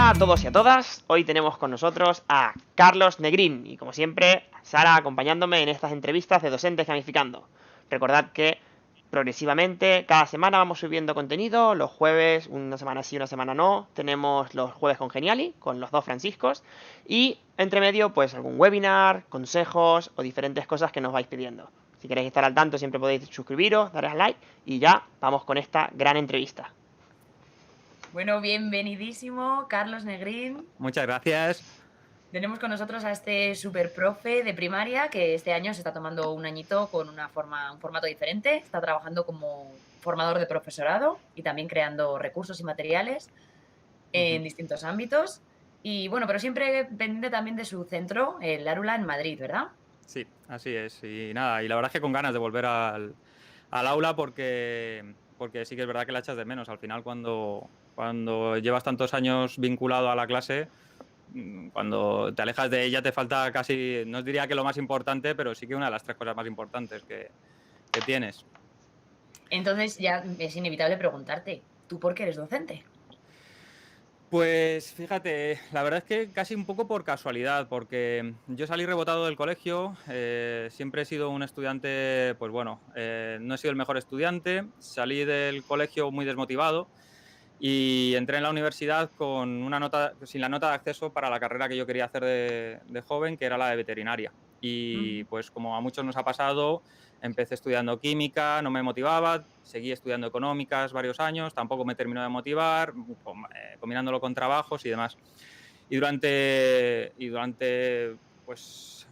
Hola a todos y a todas, hoy tenemos con nosotros a Carlos Negrín y como siempre Sara acompañándome en estas entrevistas de Docentes Gamificando. Recordad que progresivamente cada semana vamos subiendo contenido, los jueves una semana sí, una semana no, tenemos los jueves con Geniali, con los dos Franciscos y entre medio pues algún webinar, consejos o diferentes cosas que nos vais pidiendo. Si queréis estar al tanto siempre podéis suscribiros, darle a like y ya vamos con esta gran entrevista. Bueno, bienvenidísimo, Carlos Negrín. Muchas gracias. Tenemos con nosotros a este super profe de primaria que este año se está tomando un añito con un formato diferente. Está trabajando como formador de profesorado y también creando recursos y materiales en distintos ámbitos. Y bueno, pero siempre pendiente también de su centro, el Árula en Madrid, ¿verdad? Sí, así es. Y nada, y la verdad es que con ganas de volver al aula porque sí que es verdad que la echas de menos. Al final, cuando llevas tantos años vinculado a la clase, cuando te alejas de ella te falta casi, no os diría que lo más importante, pero sí que una de las tres cosas más importantes que tienes. Entonces ya es inevitable preguntarte, ¿tú por qué eres docente? Pues fíjate, la verdad es que casi un poco por casualidad, porque yo salí rebotado del colegio, siempre he sido un estudiante, pues bueno, no he sido el mejor estudiante, salí del colegio muy desmotivado y entré en la universidad con una nota, sin la nota de acceso para la carrera que yo quería hacer de joven, que era la de veterinaria. Y Ujú. pues como a muchos nos ha pasado, empecé estudiando química, no me motivaba, seguí estudiando económicas varios años, tampoco me terminó de motivar, combinándolo con trabajos y demás. Y durante pues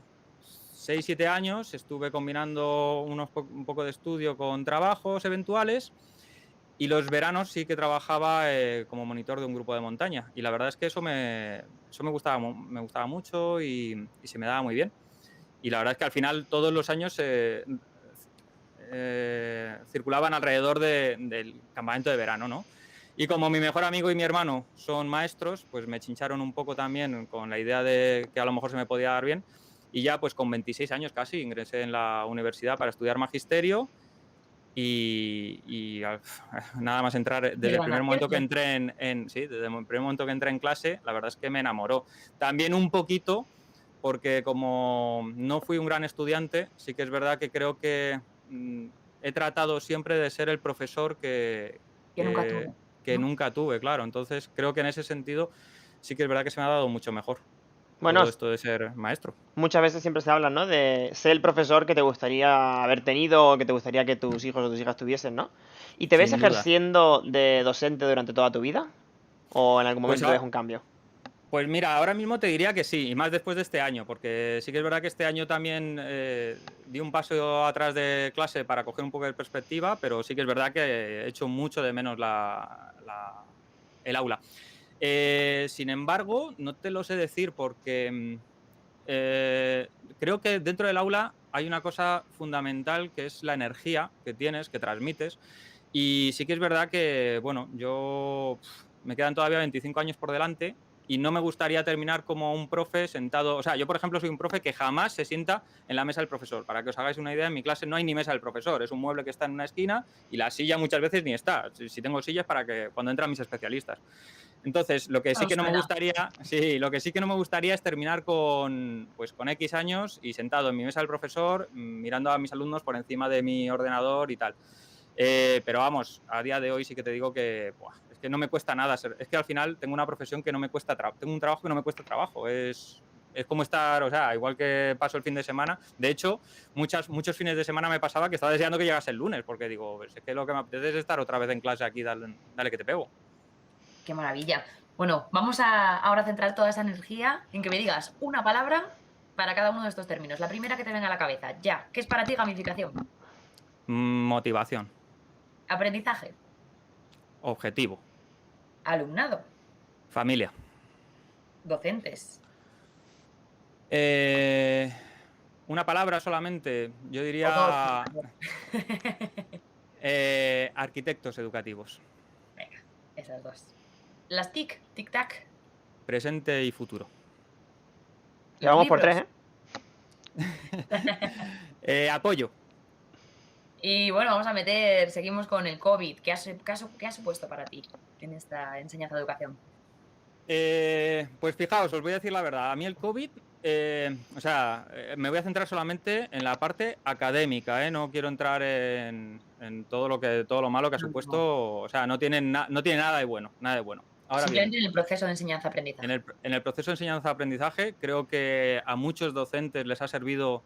6 7 años estuve combinando un poco de estudio con trabajos eventuales y los veranos sí que trabajaba como monitor de un grupo de montaña. Y la verdad es que eso me gustaba mucho y se me daba muy bien. Y la verdad es que al final todos los años circulaban alrededor del campamento de verano, ¿no? Y como mi mejor amigo y mi hermano son maestros, pues me chincharon un poco también con la idea de que a lo mejor se me podía dar bien. Y ya pues con 26 años casi ingresé en la universidad para estudiar magisterio y nada más entrar, Qué desde el gran primer momento que acierto. entré sí, desde el primer momento que entré en clase, la verdad es que me enamoró. También un poquito porque como no fui un gran estudiante, sí que es verdad que creo que he tratado siempre de ser el profesor Que nunca que, tuvo, que ¿no? nunca tuve, claro. Entonces creo que en ese sentido sí que es verdad que se me ha dado mucho mejor Bueno, todo esto de ser maestro. muchas veces siempre se habla, ¿no? De ser el profesor que te gustaría haber tenido o que te gustaría que tus hijos o tus hijas tuviesen, ¿no? ¿Y te ves Sin duda. ejerciendo de docente durante toda tu vida? ¿O en algún Pues momento ves un cambio? Pues mira, ahora mismo te diría que sí, y más después de este año, porque sí que es verdad que este año también di un paso atrás de clase para coger un poco de perspectiva, pero sí que es verdad que he hecho mucho de menos el aula. Sin embargo, no te lo sé decir porque eh, creo que dentro del aula hay una cosa fundamental que es la energía que tienes, que transmites, y sí que es verdad que, bueno, me quedan todavía 25 años por delante y no me gustaría terminar como un profe sentado. O sea, yo, por ejemplo, soy un profe que jamás se sienta en la mesa del profesor. Para que os hagáis una idea, en mi clase no hay ni mesa del profesor. Es un mueble que está en una esquina y la silla muchas veces ni está. Si tengo sillas para que cuando entran mis especialistas. Entonces, lo que Eso sí no que no me suena. gustaría, sí, lo que sí que no me gustaría es terminar con X años y sentado en mi mesa del profesor, mirando a mis alumnos por encima de mi ordenador y tal. Pero vamos, a día de hoy sí que te digo que es que no me cuesta nada es que al final tengo una profesión que no me cuesta tengo un trabajo que no me cuesta trabajo. Es como estar, o sea, igual que paso el fin de semana. De hecho, muchos fines de semana me pasaba que estaba deseando que llegase el lunes, porque digo, pues es que lo que me apetece es estar otra vez en clase aquí, dale que te pego. Qué maravilla. Bueno, vamos a ahora centrar toda esa energía en que me digas una palabra para cada uno de estos términos. La primera que te venga a la cabeza, ya. ¿Qué es para ti gamificación? Motivación, Aprendizaje, objetivo, alumnado, familia. docentes, Eh, una palabra solamente, yo o dos, diría mejor. arquitectos educativos, Venga, esas dos. Las TIC, tic-tac, presente y futuro. Ya los vamos por tres, libros. ¿eh? Apoyo, Y bueno, vamos a meter, seguimos con el COVID. ¿Qué ha supuesto para ti en esta enseñanza de educación? Pues fijaos, os voy a decir la verdad. A mí el COVID, me voy a centrar solamente en la parte académica, ¿eh? No quiero entrar en todo lo malo que ha No, no. supuesto. O sea, no tiene nada de bueno, nada de bueno. Ahora bien, Simplemente en el proceso de enseñanza-aprendizaje. en el proceso de enseñanza-aprendizaje, creo que a muchos docentes les ha servido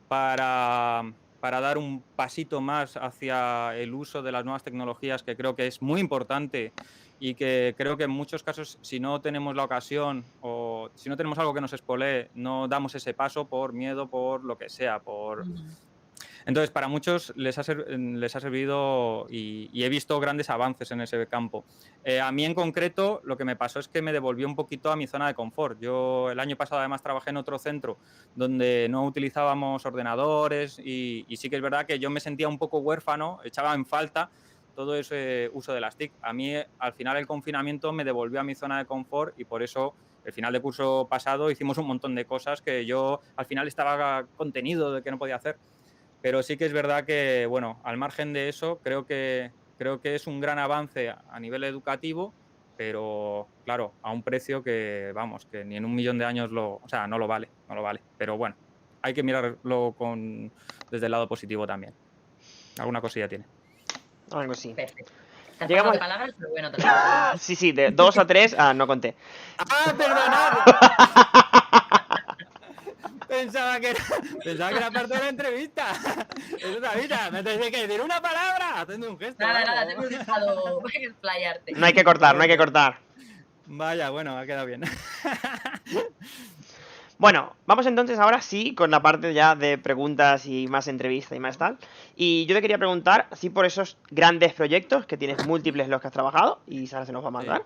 para, para dar un pasito más hacia el uso de las nuevas tecnologías, que creo que es muy importante y que creo que en muchos casos, si no tenemos la ocasión o si no tenemos algo que nos spoilee, no damos ese paso por miedo, por lo que sea, por... Ujú. Entonces, para muchos les ha servido y he visto grandes avances en ese campo. A mí en concreto lo que me pasó es que me devolvió un poquito a mi zona de confort. Yo el año pasado además trabajé en otro centro donde no utilizábamos ordenadores y sí que es verdad que yo me sentía un poco huérfano, echaba en falta todo ese uso de las TIC. A mí al final el confinamiento me devolvió a mi zona de confort y por eso el final de curso pasado hicimos un montón de cosas que yo al final estaba contenido de que no podía hacer. Pero sí que es verdad que, bueno, al margen de eso, creo que es un gran avance a nivel educativo, pero claro, a un precio que, vamos, que ni en 1 millón de años no lo vale, no lo vale. Pero bueno, hay que mirarlo desde el lado positivo también. Alguna cosilla tiene. Algo así. Perfecto. Te has Llegamos- pasado de palabras, pero bueno, te lo digo. Sí, de 2 a 3, no conté. ¡Ah, perdonad! Pensaba que era parte de la entrevista. Eso sabía, me tenéis que decir una palabra, haciendo un gesto. Nada, te hemos dejado explayarte. No hay que cortar, no hay que cortar. Vaya, bueno, ha quedado bien. Bueno, vamos entonces ahora sí con la parte ya de preguntas y más entrevista y más tal. Y yo te quería preguntar, así por esos grandes proyectos, que tienes múltiples los que has trabajado, y Sara se nos va a mandar,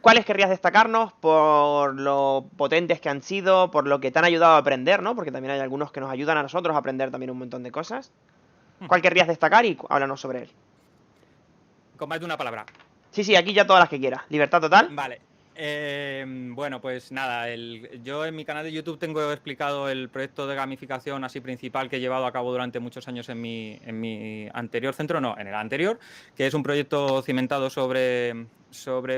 ¿cuáles querrías destacarnos por lo potentes que han sido, por lo que te han ayudado a aprender, ¿no? Porque también hay algunos que nos ayudan a nosotros a aprender también un montón de cosas. ¿Cuál querrías destacar y háblanos sobre él? Con más de una palabra. Sí, aquí ya todas las que quieras. Libertad total. Vale. Bueno, pues nada, yo en mi canal de YouTube tengo explicado el proyecto de gamificación así principal que he llevado a cabo durante muchos años en mi anterior centro, no, en el anterior, que es un proyecto cimentado sobre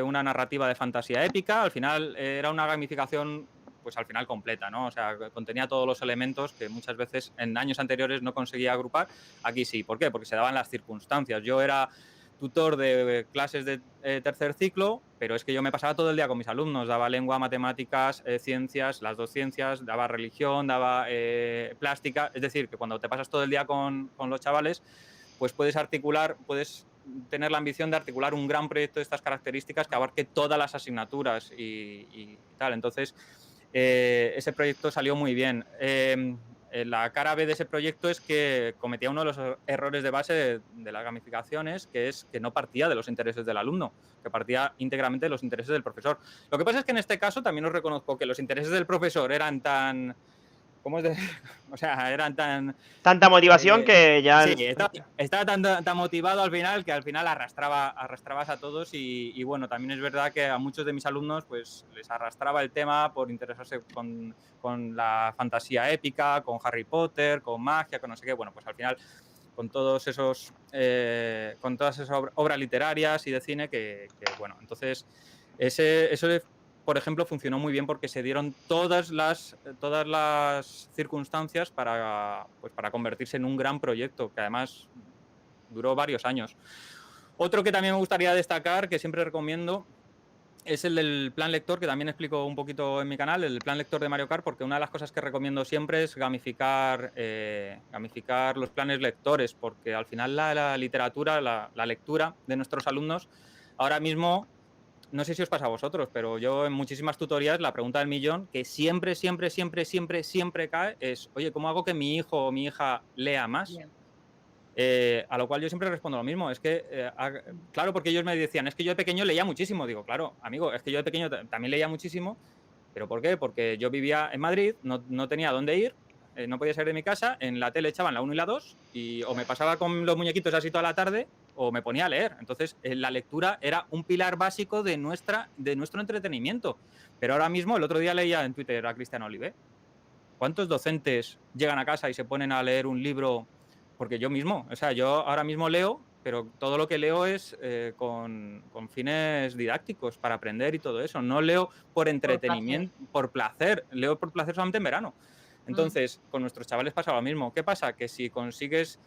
una narrativa de fantasía épica. Al final era una gamificación pues al final completa, ¿no? O sea, contenía todos los elementos que muchas veces en años anteriores no conseguía agrupar. Aquí sí. ¿Por qué? Porque se daban las circunstancias. Yo era tutor de clases de tercer ciclo, pero es que yo me pasaba todo el día con mis alumnos, daba lengua, matemáticas, ciencias, las 2 ciencias, daba religión, daba plástica, es decir, que cuando te pasas todo el día con los chavales, pues puedes tener la ambición de articular un gran proyecto de estas características que abarque todas las asignaturas y tal. Entonces, ese proyecto salió muy bien. La cara B de ese proyecto es que cometía uno de los errores de base de las gamificaciones, que es que no partía de los intereses del alumno, que partía íntegramente de los intereses del profesor. Lo que pasa es que en este caso también os reconozco que los intereses del profesor eran tan... O sea, eran tan... Tanta motivación que ya... Sí, estaba tan motivado al final que al final arrastrabas a todos y bueno, también es verdad que a muchos de mis alumnos pues les arrastraba el tema por interesarse con la fantasía épica, con Harry Potter, con magia, con no sé qué. Bueno, pues al final con todas esas obras literarias y de cine que bueno, entonces eso por ejemplo, funcionó muy bien porque se dieron todas las circunstancias para convertirse en un gran proyecto, que además duró varios años. Otro que también me gustaría destacar, que siempre recomiendo, es el del plan lector, que también explico un poquito en mi canal, el plan lector de Mario Kart, porque una de las cosas que recomiendo siempre es gamificar los planes lectores, porque al final la literatura, la lectura de nuestros alumnos, ahora mismo... No sé si os pasa a vosotros, pero yo en muchísimas tutorías la pregunta del millón que siempre cae es, oye, ¿cómo hago que mi hijo o mi hija lea más? A lo cual yo siempre respondo lo mismo. Es que, claro, porque ellos me decían, es que yo de pequeño leía muchísimo. Digo, claro, amigo, es que yo de pequeño también leía muchísimo. ¿Pero por qué? Porque yo vivía en Madrid, no tenía dónde ir, no podía salir de mi casa, en la tele echaban la 1 y la 2 y o me pasaba con los muñequitos así toda la tarde o me ponía a leer. Entonces, la lectura era un pilar básico de nuestro entretenimiento. Pero ahora mismo, el otro día leía en Twitter a Cristian Olive. ¿Cuántos docentes llegan a casa y se ponen a leer un libro? Porque yo mismo, o sea, yo ahora mismo leo pero todo lo que leo es con fines didácticos, para aprender y todo eso. No leo por Por placer. entretenimiento, por placer. Leo por placer solamente en verano. Entonces, con nuestros chavales pasa lo mismo. ¿Qué pasa? Que si consigues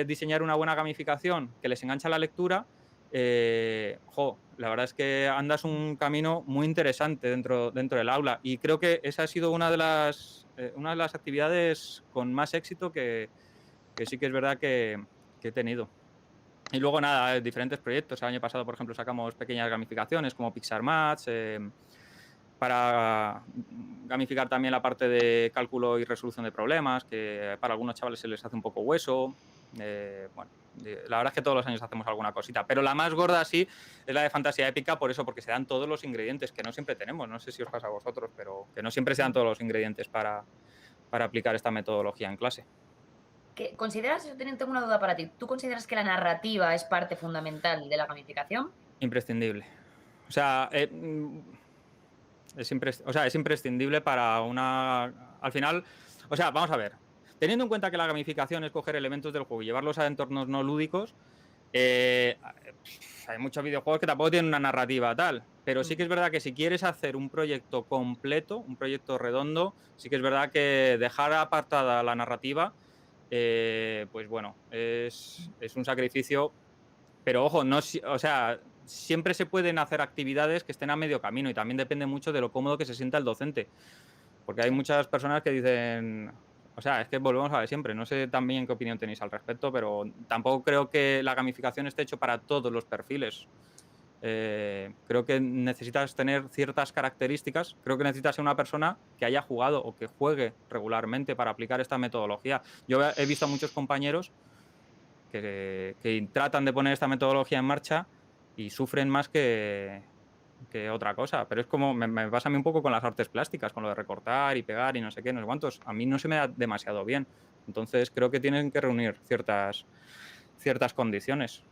diseñar una buena gamificación que les engancha la lectura, la verdad es que andas un camino muy interesante dentro del aula, y creo que esa ha sido una de las actividades con más éxito que sí que es verdad que he tenido. Y luego nada, diferentes proyectos. El año pasado, por ejemplo, sacamos pequeñas gamificaciones como Pixar Match, para gamificar también la parte de cálculo y resolución de problemas, que para algunos chavales se les hace un poco hueso. La verdad es que todos los años hacemos alguna cosita, pero la más gorda sí es la de fantasía épica, porque se dan todos los ingredientes que no siempre tenemos. No sé si os pasa a vosotros, pero que no siempre se dan todos los ingredientes para aplicar esta metodología en clase. ¿Consideras, yo tengo una duda para ti, ¿tú consideras que la narrativa es parte fundamental de la gamificación? Imprescindible. O sea, es imprescindible para una... Al final, o sea, vamos a ver. Teniendo en cuenta que la gamificación es coger elementos del juego y llevarlos a entornos no lúdicos, hay muchos videojuegos que tampoco tienen una narrativa tal, pero sí que es verdad que si quieres hacer un proyecto completo, un proyecto redondo, sí que es verdad que dejar apartada la narrativa, pues bueno, es un sacrificio, pero ojo, siempre se pueden hacer actividades que estén a medio camino, y también depende mucho de lo cómodo que se sienta el docente, porque hay muchas personas que dicen... O sea, es que volvemos a ver siempre. No sé también qué opinión tenéis al respecto, pero tampoco creo que la gamificación esté hecho para todos los perfiles. Creo que necesitas tener ciertas características. Creo que necesitas ser una persona que haya jugado o que juegue regularmente para aplicar esta metodología. Yo he visto a muchos compañeros que tratan de poner esta metodología en marcha y sufren más que otra cosa, pero es como me pasa a mí un poco con las artes plásticas, con lo de recortar y pegar y no sé qué, no sé cuántos. A mí no se me da demasiado bien, entonces creo que tienen que reunir ciertas condiciones,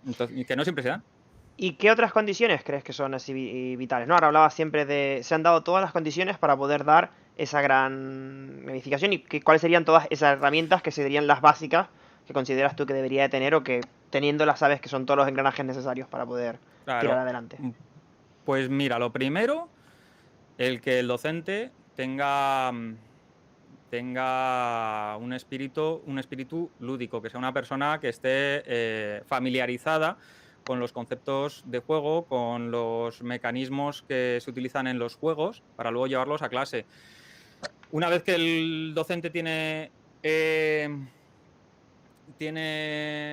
entonces, y que no siempre se dan. ¿Y qué otras condiciones crees que son así vitales? ¿No? Ahora hablabas siempre de... Se han dado todas las condiciones para poder dar esa gran gamificación, y cuáles serían todas esas herramientas que serían las básicas que consideras tú que debería de tener, o que teniéndolas sabes que son todos los engranajes necesarios para poder tirar adelante. Pues mira, lo primero, el que el docente tenga un espíritu lúdico, que sea una persona que esté familiarizada con los conceptos de juego, con los mecanismos que se utilizan en los juegos, para luego llevarlos a clase. Una vez que el docente tiene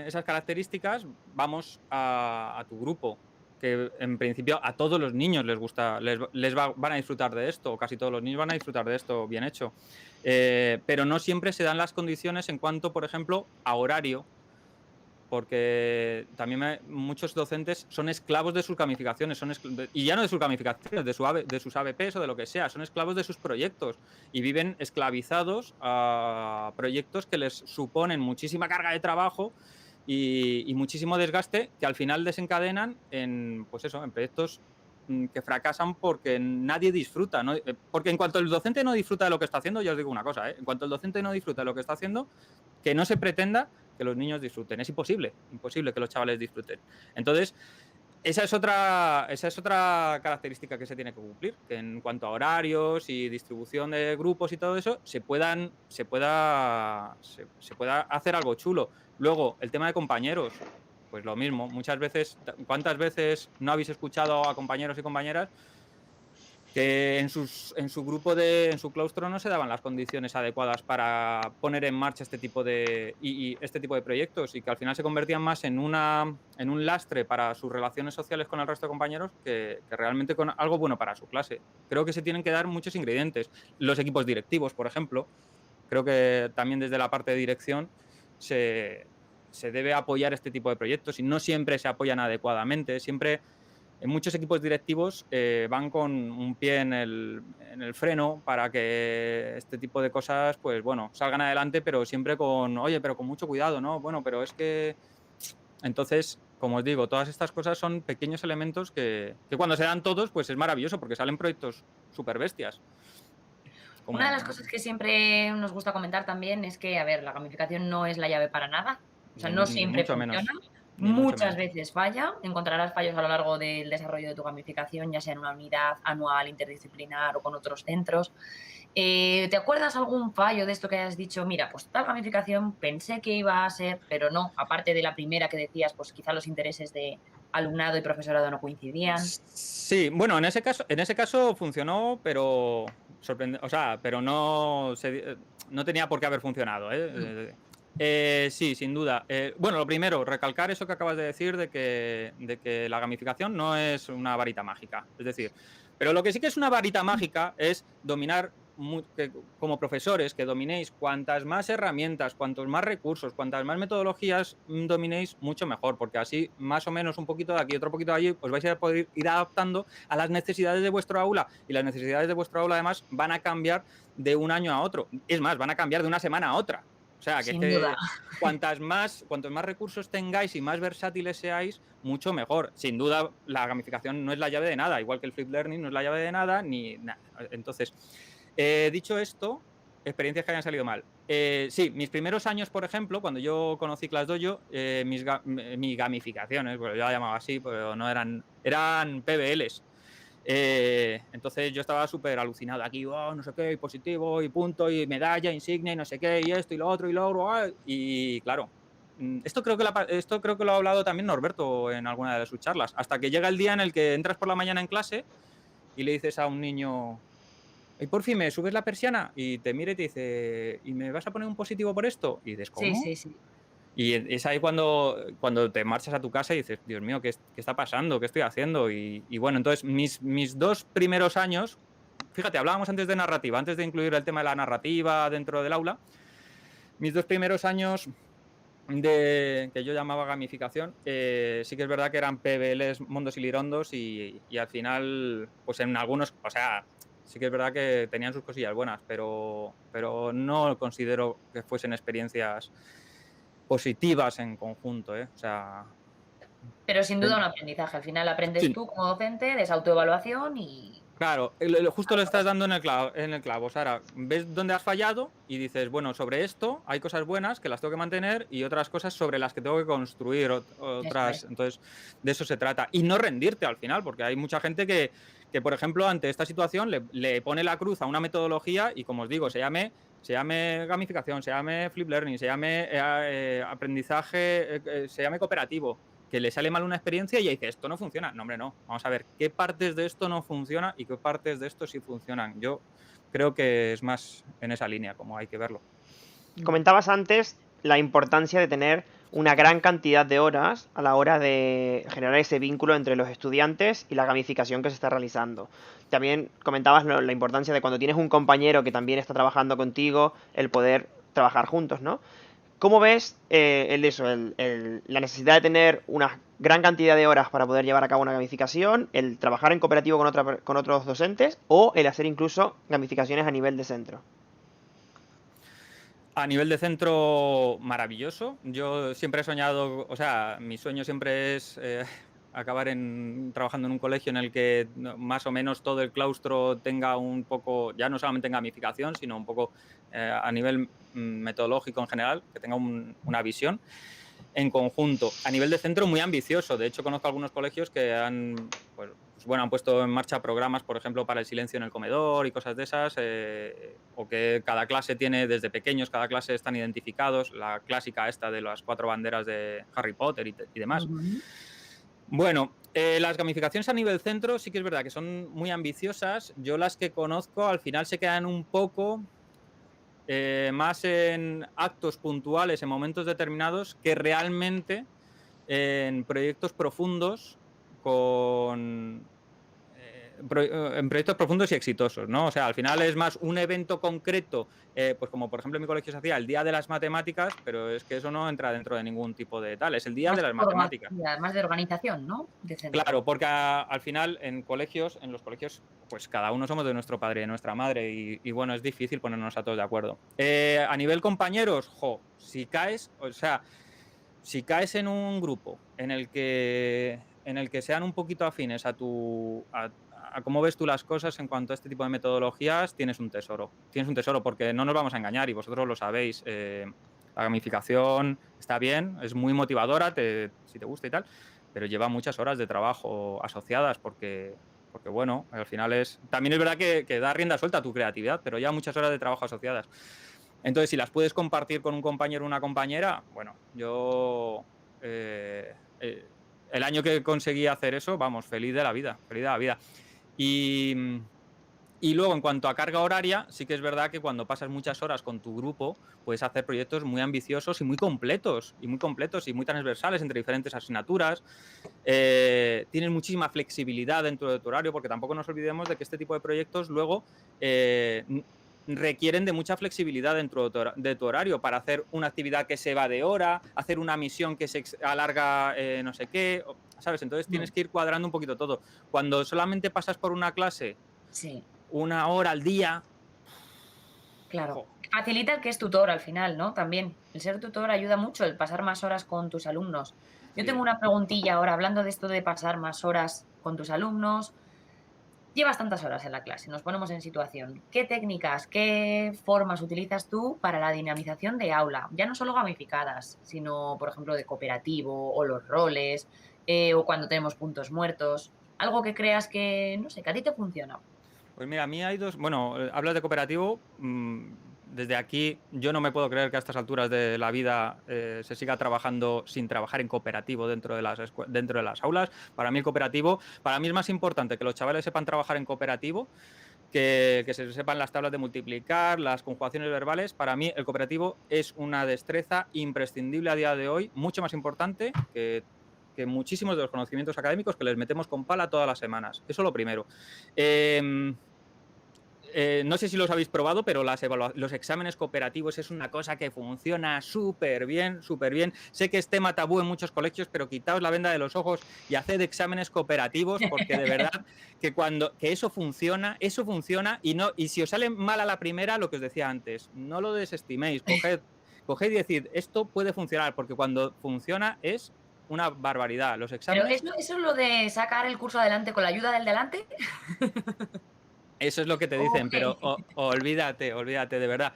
esas características, vamos a tu grupo, que en principio a todos los niños les gusta, van a disfrutar de esto, o casi todos los niños van a disfrutar de esto bien hecho. Pero no siempre se dan las condiciones en cuanto, por ejemplo, a horario, porque también muchos docentes son esclavos de sus gamificaciones, y ya no de sus gamificaciones, de sus ABPs o de lo que sea, son esclavos de sus proyectos y viven esclavizados a proyectos que les suponen muchísima carga de trabajo y muchísimo desgaste, que al final desencadenan en proyectos que fracasan porque nadie disfruta, ¿no? Porque en cuanto el docente no disfruta de lo que está haciendo, ya os digo una cosa, en cuanto el docente no disfruta de lo que está haciendo, que no se pretenda que los niños disfruten. Es imposible que los chavales disfruten. Entonces, esa es otra característica que se tiene que cumplir, que en cuanto a horarios y distribución de grupos y todo eso, se pueda hacer algo chulo. Luego, el tema de compañeros, pues lo mismo. Muchas veces, ¿cuántas veces no habéis escuchado a compañeros y compañeras que en su grupo en su claustro no se daban las condiciones adecuadas para poner en marcha este tipo de proyectos, y que al final se convertían más en un lastre para sus relaciones sociales con el resto de compañeros que realmente con algo bueno para su clase? Creo que se tienen que dar muchos ingredientes. Los equipos directivos, por ejemplo, creo que también desde la parte de dirección se debe apoyar este tipo de proyectos, y no siempre se apoyan adecuadamente. Siempre en muchos equipos directivos van con un pie en el freno para que este tipo de cosas, pues bueno, salgan adelante, pero siempre pero con mucho cuidado, ¿no? Bueno, pero es que... Entonces, como os digo, todas estas cosas son pequeños elementos que cuando se dan todos, pues es maravilloso, porque salen proyectos súper bestias. Una de las cosas que siempre nos gusta comentar también es que, a ver, la gamificación no es la llave para nada. O sea, no ni siempre mucho funciona, menos, ni mucho muchas menos. veces falla, encontrarás fallos a lo largo del desarrollo de tu gamificación, ya sea en una unidad anual, interdisciplinar o con otros centros. ¿Te acuerdas algún fallo de esto que hayas dicho? Mira, pues tal gamificación pensé que iba a ser, pero no, aparte de la primera que decías, pues quizá los intereses de alumnado y profesorado no coincidían. Sí, bueno, en ese caso funcionó, pero o sea, pero no tenía por qué haber funcionado, ¿eh? Mm, Sí, sin duda. Bueno, lo primero, recalcar eso que acabas de decir de que la gamificación no es una varita mágica. Es decir, pero lo que sí que es una varita mágica es dominar como profesores, que dominéis cuantas más herramientas, cuantos más recursos, cuantas más metodologías dominéis, mucho mejor, porque así más o menos un poquito de aquí, otro poquito de allí, os vais a poder ir adaptando a las necesidades de vuestro aula, y las necesidades de vuestro aula además van a cambiar de un año a otro. Es más, van a cambiar de una semana a otra. O sea, que es sin duda. que cuantos más recursos tengáis y más versátiles seáis, mucho mejor. Sin duda, la gamificación no es la llave de nada, igual que el flip learning no es la llave de nada, ni nada. Entonces, dicho esto, experiencias que hayan salido mal. Sí, mis primeros años, por ejemplo, cuando yo conocí ClassDojo, mis gamificaciones, bueno, yo la llamaba así, pero no eran PBLs. Entonces yo estaba súper alucinado aquí, oh, no sé qué, y positivo, y punto, y medalla, insignia, y no sé qué, y esto, y lo otro, y lo otro. Y claro, esto creo que lo ha hablado también Norberto en alguna de sus charlas. Hasta que llega el día en el que entras por la mañana en clase y le dices a un niño, y por fin me subes la persiana, y te mira y te dice, ¿y me vas a poner un positivo por esto? Y dices, Sí, ¿cómo? sí, sí. Y es ahí cuando te marchas a tu casa y dices, Dios mío, ¿qué está pasando? ¿Qué estoy haciendo? Y bueno, entonces mis dos primeros años, fíjate, hablábamos antes de narrativa, antes de incluir el tema de la narrativa dentro del aula, mis dos primeros años que yo llamaba gamificación, sí que es verdad que eran PBLs mondos y lirondos y al final, pues en algunos, o sea, sí que es verdad que tenían sus cosillas buenas, pero no considero que fuesen experiencias positivas en conjunto, ¿eh? O sea, Pero sin duda ten- un aprendizaje. Al final aprendes sí, tú como docente de esa autoevaluación y claro, justo le estás dando en el clavo, Sara. Ves dónde has fallado y dices, bueno, sobre esto hay cosas buenas que las tengo que mantener y otras cosas sobre las que tengo que construir eso otras. es. Entonces, de eso se trata. Y no rendirte al final, porque hay mucha gente que por ejemplo, ante esta situación le pone la cruz a una metodología y, como os digo, se llame gamificación, se llame flip learning, se llame aprendizaje, se llame cooperativo, que le sale mal una experiencia y ya dice, esto no funciona. No, hombre, no. Vamos a ver qué partes de esto no funcionan y qué partes de esto sí funcionan. Yo creo que es más en esa línea, como hay que verlo. Mm. Comentabas antes la importancia de tener una gran cantidad de horas a la hora de generar ese vínculo entre los estudiantes y la gamificación que se está realizando. También comentabas la importancia de cuando tienes un compañero que también está trabajando contigo, el poder trabajar juntos, ¿no? ¿Cómo ves la necesidad de tener una gran cantidad de horas para poder llevar a cabo una gamificación, el trabajar en cooperativo con otros docentes o el hacer incluso gamificaciones a nivel de centro? A nivel de centro, maravilloso. Yo siempre he soñado, o sea, mi sueño siempre es acabar trabajando en un colegio en el que más o menos todo el claustro tenga un poco, ya no solamente en gamificación, sino un poco a nivel metodológico en general, que tenga una visión en conjunto. A nivel de centro, muy ambicioso. De hecho, conozco algunos colegios que han puesto en marcha programas, por ejemplo, para el silencio en el comedor y cosas de esas, o que cada clase tiene, desde pequeños, cada clase están identificados, la clásica esta de las 4 banderas de Harry Potter y demás. Ujú. Bueno, las gamificaciones a nivel centro sí que es verdad que son muy ambiciosas. Yo las que conozco al final se quedan un poco más en actos puntuales, en momentos determinados, que realmente en proyectos profundos en proyectos profundos y exitosos, ¿no? O sea, al final es más un evento concreto, pues como por ejemplo en mi colegio se hacía el Día de las Matemáticas, pero es que eso no entra dentro de ningún tipo de tal, es el Día de las Matemáticas. Más de organización, ¿no? De centro. Claro, porque al final en los colegios, pues cada uno somos de nuestro padre y de nuestra madre y bueno, es difícil ponernos a todos de acuerdo. A nivel compañeros, si caes en un grupo en el que sean un poquito afines a cómo ves tú las cosas en cuanto a este tipo de metodologías, tienes un tesoro. Tienes un tesoro porque no nos vamos a engañar y vosotros lo sabéis. La gamificación está bien, es muy motivadora, si te gusta y tal, pero lleva muchas horas de trabajo asociadas porque bueno, al final también es verdad que da rienda suelta a tu creatividad, pero ya muchas horas de trabajo asociadas. Entonces, si las puedes compartir con un compañero o una compañera, bueno, yo el año que conseguí hacer eso, vamos, feliz de la vida, feliz de la vida. Y, y luego, en cuanto a carga horaria, sí que es verdad que cuando pasas muchas horas con tu grupo, puedes hacer proyectos muy ambiciosos y muy completos, y muy transversales entre diferentes asignaturas. Tienes muchísima flexibilidad dentro de tu horario, porque tampoco nos olvidemos de que este tipo de proyectos luego requieren de mucha flexibilidad dentro de tu horario para hacer una actividad que se va de hora, hacer una misión que se alarga no sé qué, ¿sabes? Entonces tienes que ir cuadrando un poquito todo. Cuando solamente pasas por una clase Sí, 1 hora al día, claro. jo, Facilita el que es tutor al final, ¿no? También. El ser tutor ayuda mucho, el pasar más horas con tus alumnos. Yo tengo sí. una preguntilla ahora, hablando de esto de pasar más horas con tus alumnos. Llevas tantas horas en la clase, nos ponemos en situación. ¿Qué técnicas, qué formas utilizas tú para la dinamización de aula? Ya no solo gamificadas, sino, por ejemplo, de cooperativo o los roles, o cuando tenemos puntos muertos. Algo que creas que, no sé, que a ti te funciona. Pues mira, a mí hay dos. Bueno, hablas de cooperativo. Desde aquí, yo no me puedo creer que a estas alturas de la vida se siga trabajando sin trabajar en cooperativo dentro de las aulas. Para mí, el cooperativo, para mí es más importante que los chavales sepan trabajar en cooperativo que se sepan las tablas de multiplicar, las conjugaciones verbales. Para mí, el cooperativo es una destreza imprescindible a día de hoy, mucho más importante que muchísimos de los conocimientos académicos que les metemos con pala todas las semanas. Eso lo primero. Eh, no sé si los habéis probado, pero los exámenes cooperativos es una cosa que funciona súper bien, súper bien. Sé que es tema tabú en muchos colegios, pero quitaos la venda de los ojos y haced exámenes cooperativos, porque de verdad que eso funciona y si os sale mal a la primera, lo que os decía antes, no lo desestiméis, coged y decid, esto puede funcionar, porque cuando funciona es una barbaridad. Los Pero exámenes. eso es lo de sacar el curso adelante con la ayuda del delante. Eso es lo que te dicen, Ok. pero olvídate, olvídate, de verdad.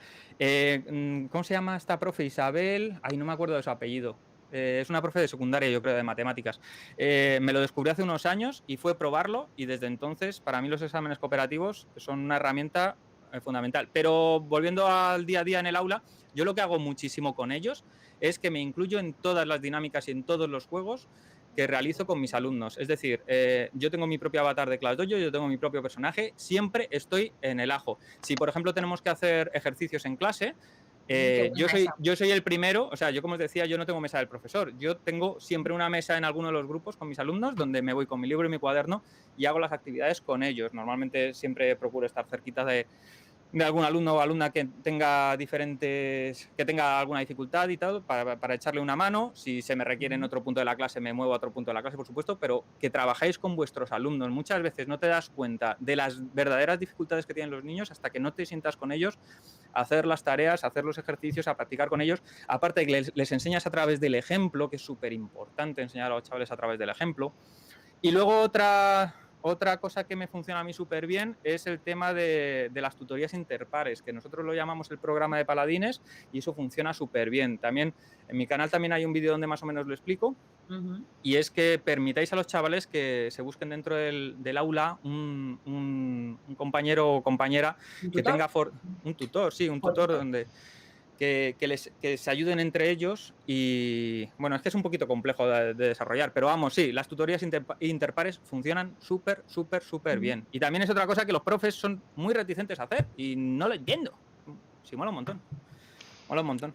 ¿Cómo se llama esta profe? Isabel. Ay, no me acuerdo de su apellido. Es una profe de secundaria, yo creo, de matemáticas. Me lo descubrí hace unos años y fue probarlo y desde entonces, para mí los exámenes cooperativos son una herramienta fundamental. Pero volviendo al día a día en el aula, yo lo que hago muchísimo con ellos es que me incluyo en todas las dinámicas y en todos los juegos que realizo con mis alumnos. Es decir, yo tengo mi propio avatar de ClassDojo, yo tengo mi propio personaje, siempre estoy en el ajo. Si, por ejemplo, tenemos que hacer ejercicios en clase, Qué yo, buena soy, esa. yo soy el primero, o sea, yo como os decía, yo no tengo mesa del profesor, yo tengo siempre una mesa en alguno de los grupos con mis alumnos donde me voy con mi libro y mi cuaderno y hago las actividades con ellos. Normalmente siempre procuro estar cerquita de algún alumno o alumna que tenga alguna dificultad y tal, para echarle una mano. Si se me requiere en otro punto de la clase, me muevo a otro punto de la clase, por supuesto, pero que trabajéis con vuestros alumnos. Muchas veces no te das cuenta de las verdaderas dificultades que tienen los niños hasta que no te sientas con ellos a hacer las tareas, a hacer los ejercicios, a practicar con ellos. Aparte de que les enseñas a través del ejemplo, que es súper importante enseñar a los chavales a través del ejemplo. Y luego otra cosa que me funciona a mí súper bien es el tema de las tutorías interpares, que nosotros lo llamamos el programa de paladines y eso funciona súper bien. También en mi canal también hay un vídeo donde más o menos lo explico Ujú. y es que permitáis a los chavales que se busquen dentro del aula un compañero o compañera ¿Un que tutor? tenga un tutor, sí, un O tutor tutor. donde que se ayuden entre ellos y, bueno, es que es un poquito complejo de desarrollar, pero vamos, sí, las tutorías interpares funcionan súper, súper, súper Ujú. bien. Y también es otra cosa que los profes son muy reticentes a hacer y no lo entiendo. Sí, mola un montón. Mola un montón.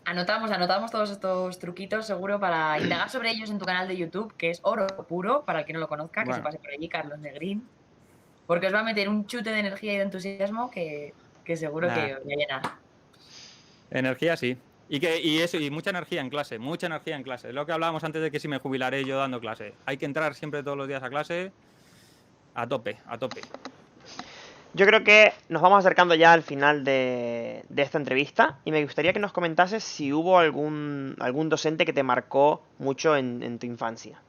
Anotamos todos estos truquitos seguro para indagar sobre ellos en tu canal de YouTube, que es oro puro, para el que no lo conozca, que se Bueno, pase por allí, Carlos Negrín, porque os va a meter un chute de energía y de entusiasmo que seguro que nada, os va a llenar. energía sí. Y mucha energía en clase, mucha energía en clase. Lo que hablábamos antes de que si me jubilaré yo dando clase. Hay que entrar siempre todos los días a clase a tope, a tope. Yo creo que nos vamos acercando ya al final de esta entrevista y me gustaría que nos comentases si hubo algún docente que te marcó mucho en tu infancia.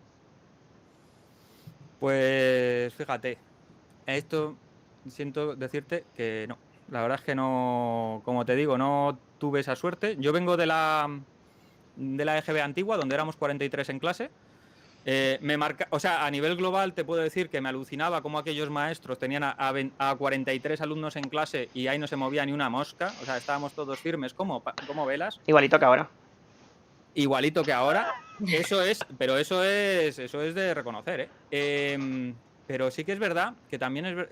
Pues fíjate, esto siento decirte que no. La verdad es que no, como te digo, no tuve esa suerte. Yo vengo de la EGB antigua, donde éramos 43 en clase. O sea, a nivel global te puedo decir que me alucinaba cómo aquellos maestros tenían a 43 alumnos en clase y ahí no se movía ni una mosca. O sea, estábamos todos firmes como velas. Igualito que ahora. Igualito que ahora. Pero eso es de reconocer, ¿eh? Pero sí que es verdad que también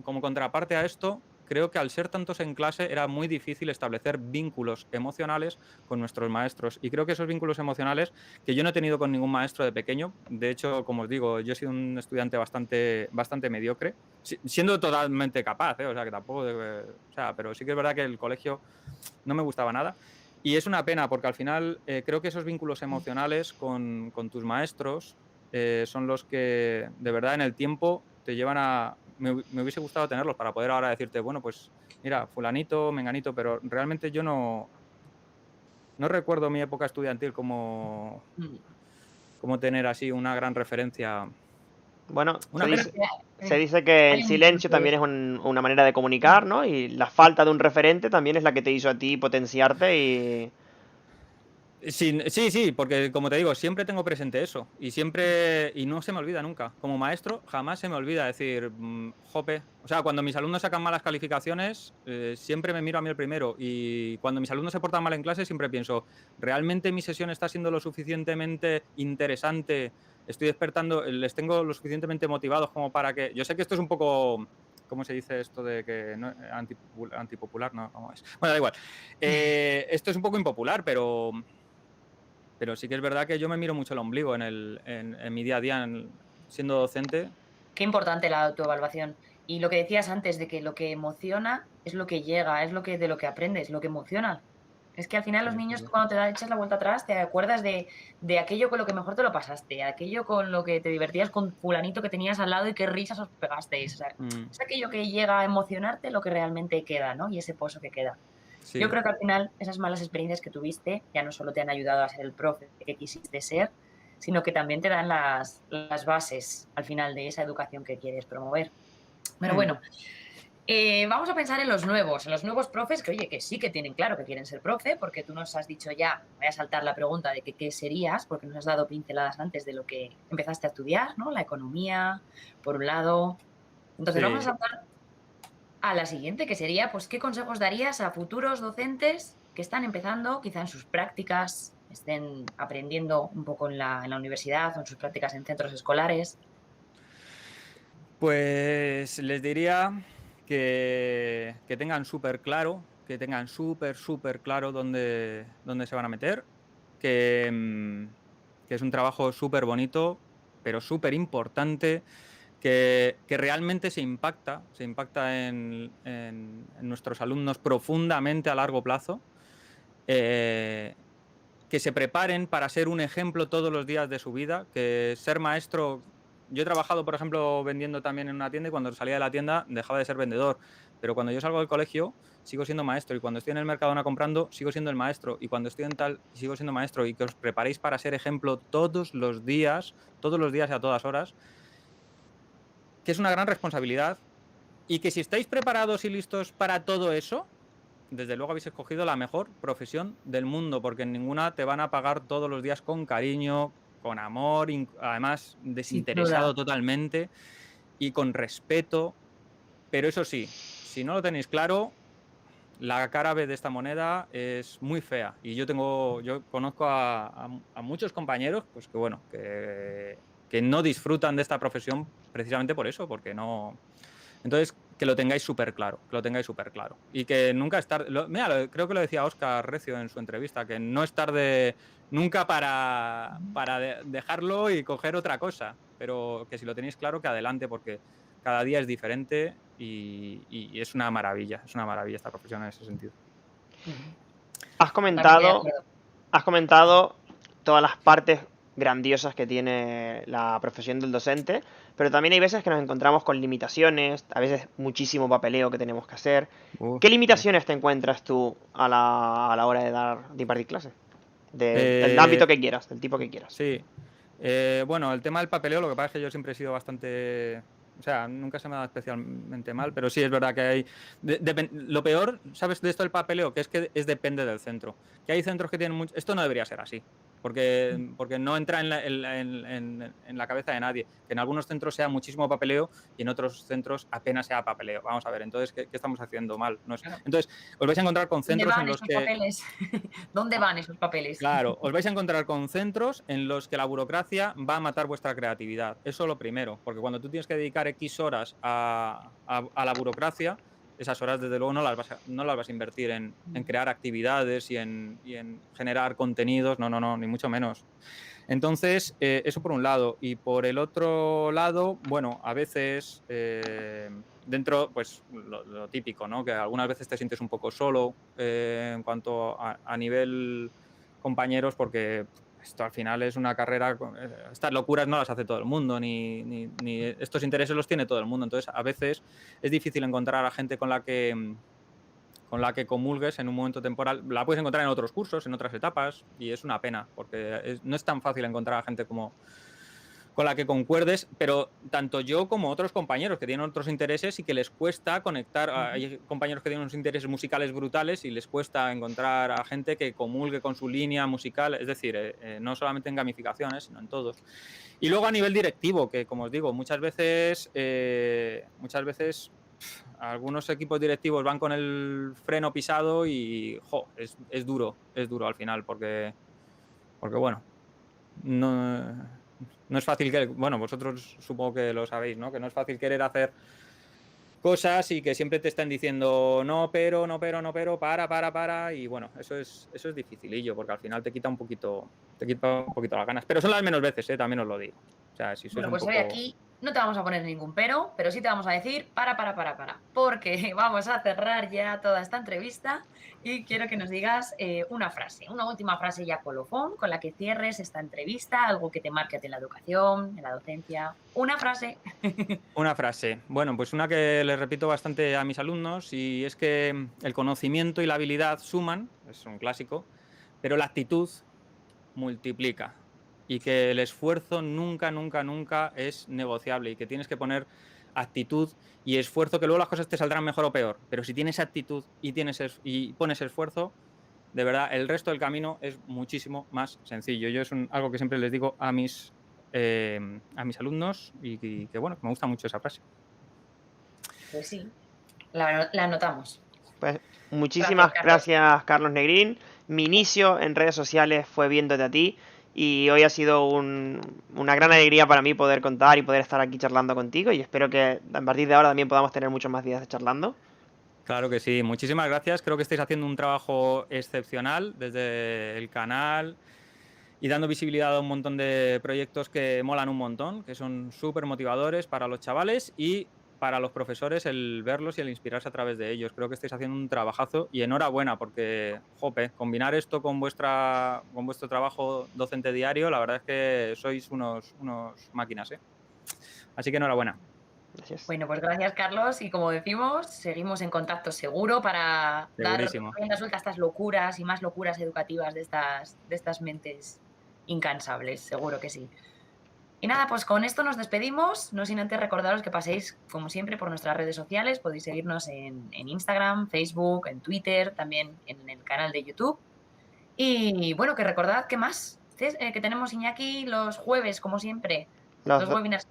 como contraparte a esto, creo que al ser tantos en clase era muy difícil establecer vínculos emocionales con nuestros maestros. Y creo que esos vínculos emocionales, que yo no he tenido con ningún maestro de pequeño, de hecho, como os digo, yo he sido un estudiante bastante mediocre, siendo totalmente capaz, ¿eh? O sea, que tampoco... pero sí que es verdad que el colegio no me gustaba nada. Y es una pena porque al final creo que esos vínculos emocionales con tus maestros son los que de verdad en el tiempo te llevan a... Me hubiese gustado tenerlos para poder ahora decirte, bueno, pues mira, fulanito, menganito, pero realmente yo no recuerdo mi época estudiantil como tener así una gran referencia. Bueno, Una Pero pena. es que se dice que el hay un silencio punto de también es eso. una manera de comunicar, ¿no? Y la falta de un referente también es la que te hizo a ti potenciarte y... Sí, porque como te digo, siempre tengo presente eso y no se me olvida nunca. Como maestro, jamás se me olvida decir, jope. O sea, cuando mis alumnos sacan malas calificaciones, siempre me miro a mí el primero y cuando mis alumnos se portan mal en clase, siempre pienso, ¿realmente mi sesión está siendo lo suficientemente interesante? Estoy despertando, les tengo lo suficientemente motivados como para que... Yo sé que esto es un poco... ¿Cómo se dice esto de que no, antipopular? No, ¿cómo es? Bueno, da igual. Esto es un poco impopular, pero sí que es verdad que yo me miro mucho el ombligo en mi día a día siendo docente. Qué importante la autoevaluación. Y lo que decías antes de que lo que emociona es lo que llega, es de lo que aprendes, lo que emociona. Es que al final los Sí, sí, niños, sí. tú cuando echas la vuelta atrás, te acuerdas de aquello con lo que mejor te lo pasaste, aquello con lo que te divertías con fulanito que tenías al lado y qué risas os pegasteis. O sea, es aquello que llega a emocionarte lo que realmente queda, ¿no? Y ese pozo que queda. Yo Sí. creo que al final esas malas experiencias que tuviste ya no solo te han ayudado a ser el profe que quisiste ser, sino que también te dan las bases al final de esa educación que quieres promover. Pero bueno, vamos a pensar en los nuevos profes que, oye, que sí que tienen claro que quieren ser profe, porque tú nos has dicho ya, voy a saltar la pregunta de que qué serías, porque nos has dado pinceladas antes de lo que empezaste a estudiar, ¿no? La economía, por un lado. Entonces vamos a Sí. saltar a la siguiente, que sería, pues, ¿qué consejos darías a futuros docentes que están empezando, quizá en sus prácticas, estén aprendiendo un poco en la universidad o en sus prácticas en centros escolares? Pues les diría que tengan súper claro, súper claro dónde se van a meter, que es un trabajo súper bonito, pero súper importante, que realmente se impacta en nuestros alumnos profundamente a largo plazo, que se preparen para ser un ejemplo todos los días de su vida, que ser maestro... Yo he trabajado, por ejemplo, vendiendo también en una tienda y cuando salía de la tienda dejaba de ser vendedor, pero cuando yo salgo del colegio sigo siendo maestro y cuando estoy en el Mercadona comprando sigo siendo el maestro y cuando estoy en tal sigo siendo maestro y que os preparéis para ser ejemplo todos los días y a todas horas, que es una gran responsabilidad y que si estáis preparados y listos para todo eso, desde luego habéis escogido la mejor profesión del mundo, porque en ninguna te van a pagar todos los días con cariño, con amor, además Sin duda. desinteresado totalmente y con respeto. Pero eso sí, si no lo tenéis claro, la cara B de esta moneda es muy fea. Y yo conozco a muchos compañeros pues que bueno, que no disfrutan de esta profesión precisamente por eso, porque no... Entonces, que lo tengáis súper claro, Y que nunca es tarde... Mira, creo que lo decía Óscar Recio en su entrevista, que no es tarde nunca para dejarlo y coger otra cosa. Pero que si lo tenéis claro, que adelante, porque cada día es diferente y es una maravilla esta profesión en ese sentido. Has Totalmente de comentado, acuerdo. has comentado todas las partes grandiosas que tiene la profesión del docente, pero también hay veces que nos encontramos con limitaciones, a veces muchísimo papeleo que tenemos que hacer. ¿Qué Sí. limitaciones te encuentras tú a la hora de impartir clases? Del Eh, ámbito que quieras, del tipo que quieras. sí. Bueno, el tema del papeleo, lo que pasa es que yo siempre he sido O sea, nunca se me ha dado especialmente mal, pero sí es verdad que hay... lo peor, ¿sabes? De esto del papeleo, que depende del centro. Que hay centros que tienen mucho... Esto no debería ser así, porque no entra en la cabeza de nadie. Que en algunos centros sea muchísimo papeleo y en otros centros apenas sea papeleo. Vamos a ver, entonces, ¿qué estamos haciendo mal? Claro. Entonces, os vais a encontrar con ¿Dónde centros en van los esos que... papeles? ¿Dónde van esos papeles? Claro, os vais a encontrar con centros en los que la burocracia va a matar vuestra creatividad. Eso lo primero, porque cuando tú tienes que dedicar X horas a la burocracia, esas horas desde luego no las vas a invertir en crear actividades y en generar contenidos, no, ni mucho menos. Entonces, eso por un lado. Y por el otro lado, bueno, a veces dentro, pues lo típico, ¿no? Que algunas veces te sientes un poco solo en cuanto a nivel compañeros, porque esto al final es una carrera, estas locuras no las hace todo el mundo, ni estos intereses los tiene todo el mundo. Entonces, a veces es difícil encontrar a gente con la que comulgues en un momento temporal. La puedes encontrar en otros cursos, en otras etapas, y es una pena, porque no es tan fácil encontrar a gente con la que concuerdes, pero tanto yo como otros compañeros que tienen otros intereses y que les cuesta conectar. Hay compañeros que tienen unos intereses musicales brutales y les cuesta encontrar a gente que comulgue con su línea musical, es decir, no solamente en gamificaciones, sino en todos. Y luego a nivel directivo, que como os digo, muchas veces algunos equipos directivos van con el freno pisado y es duro al final, porque bueno, no es fácil bueno, vosotros supongo que lo sabéis, ¿no? Que no es fácil querer hacer cosas y que siempre te están diciendo no, pero, para, y bueno, eso es dificilillo, porque al final te quita un poquito las ganas. Pero son las menos veces, también os lo digo. O sea, si sois Bueno, un pues poco... hoy aquí no te vamos a poner ningún pero sí te vamos a decir para, porque vamos a cerrar ya toda esta entrevista y quiero que nos digas una frase, una última frase ya colofón con la que cierres esta entrevista, algo que te marque a ti en la educación, en la docencia, una frase. Una frase. Bueno, pues una que les repito bastante a mis alumnos, y es que el conocimiento y la habilidad suman, es un clásico, pero la actitud multiplica, y que el esfuerzo nunca es negociable, y que tienes que poner actitud y esfuerzo, que luego las cosas te saldrán mejor o peor, pero si tienes actitud y pones esfuerzo, de verdad, el resto del camino es muchísimo más sencillo. Yo es algo que siempre les digo a mis alumnos, y que bueno, me gusta mucho esa frase. Pues sí, la anotamos. Pues muchísimas gracias, Carlos Negrín. Mi inicio en redes sociales fue viéndote a ti y hoy ha sido una gran alegría para mí poder contar y poder estar aquí charlando contigo, y espero que a partir de ahora también podamos tener muchos más días de charlando. Claro que sí, muchísimas gracias. Creo que estáis haciendo un trabajo excepcional desde el canal y dando visibilidad a un montón de proyectos que molan un montón, que son súper motivadores para los chavales y para los profesores el verlos y el inspirarse a través de ellos. Creo que estáis haciendo un trabajazo y enhorabuena, porque, combinar esto con vuestro trabajo docente diario, la verdad es que sois unos máquinas, ¿eh? Así que enhorabuena. Gracias. Bueno, pues gracias, Carlos, y como decimos, seguimos en contacto seguro para Segurísimo. dar rienda suelta a estas locuras y más locuras educativas de estas mentes incansables, seguro que sí. Y nada, pues con esto nos despedimos, no sin antes recordaros que paséis, como siempre, por nuestras redes sociales. Podéis seguirnos en Instagram, Facebook, en Twitter, también en el canal de YouTube. Y bueno, que recordad que más, que tenemos, Iñaki, los jueves, como siempre, los webinars.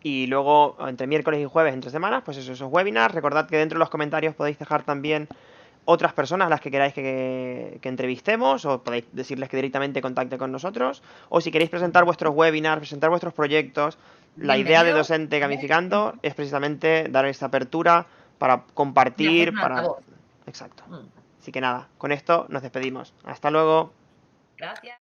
Y luego entre miércoles y jueves, entre semanas, pues esos webinars. Recordad que dentro de los comentarios podéis dejar también otras personas a las que queráis que entrevistemos, o podéis decirles que directamente contacten con nosotros, o si queréis presentar vuestros webinars, presentar vuestros proyectos. La idea de Docente Gamificando es precisamente dar esta apertura para compartir, Exacto. Así que nada, con esto nos despedimos. Hasta luego. Gracias.